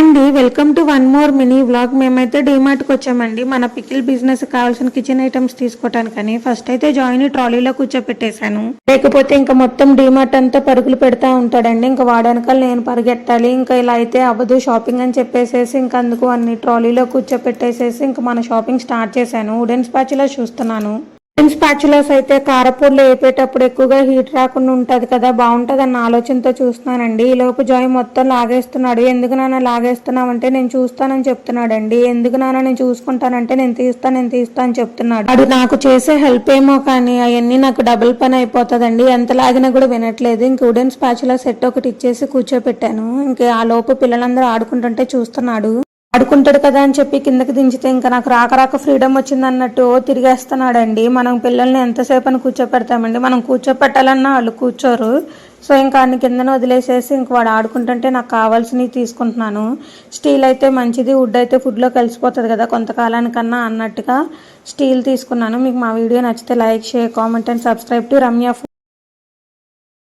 అండి, welcome to one more mini vlog. మేమైతే డీమార్ట్కి వచ్చామండి మన పికిల్ బిజినెస్ కావాల్సిన కిచెన్ ఐటమ్స్ తీసుకోవటానికని. ఫస్ట్ అయితే జాయిన్ ట్రాలీలో కూర్చోపెట్టేశాను. లేకపోతే ఇంకా మొత్తం డీమార్ట్ అంతా పరుగులు పెడతా ఉంటాడండి. ఇంకా వాడనకాల నేను పరిగెట్టాలి. ఇంకా ఇలా అయితే అవ్వదు షాపింగ్ అని చెప్పేసేసి ఇంకా అందుకు అన్ని ట్రాలీలో కూర్చోపెట్టేసేసి ఇంకా మన షాపింగ్ స్టార్ట్ చేశాను. వుడెన్ స్పాచులా చూస్తున్నాను. స్పాచులాస్ అయితే కారపూరలు వేపేటప్పుడు ఎక్కువగా హీట్ రాకుండా ఉంటుంది కదా, బాగుంటుంది అన్న ఆలోచనతో చూస్తున్నానండి. ఈ లోపు జాయ్ మొత్తం లాగేస్తున్నాడు. ఎందుకు నాన్న లాగేస్తున్నావంటే నేను చూస్తానని చెప్తున్నాడండి. ఎందుకు నాన్న నేను చూసుకుంటానంటే నేను తీస్తా అని చెప్తున్నాడు. అది నాకు చేసే హెల్ప్ ఏమో కానీ అవన్నీ నాకు డబుల్ పని అయిపోతుందండి. ఎంత లాగినా కూడా వినట్లేదు. ఇంక వుడెన్ స్పాచులా సెట్ ఒకటి ఇచ్చేసి కూర్చోపెట్టాను. ఇంక ఆ లోపు పిల్లలందరూ ఆడుకుంటుంటే చూస్తున్నాడు. ఆడుకుంటాడు కదా అని చెప్పి కిందకి దించితే ఇంకా నాకు రాక ఫ్రీడమ్ వచ్చింది అన్నట్టు తిరిగేస్తున్నాడండి. మనం పిల్లల్ని ఎంతసేపు అని కూర్చోపెడతామండి, మనం కూర్చోపెట్టాలన్నా వాళ్ళు కూర్చోరు. సో ఇంకా అన్ని కిందన వదిలేసేసి ఇంక వాడు ఆడుకుంటుంటే నాకు కావాల్సినవి తీసుకుంటున్నాను. స్టీల్ అయితే మంచిది, వుడ్ అయితే ఫుడ్లో కలిసిపోతుంది కదా కొంతకాలానికన్నా అన్నట్టుగా స్టీల్ తీసుకున్నాను. మీకు మా వీడియో నచ్చితే like, share, comment and subscribe to Ramya.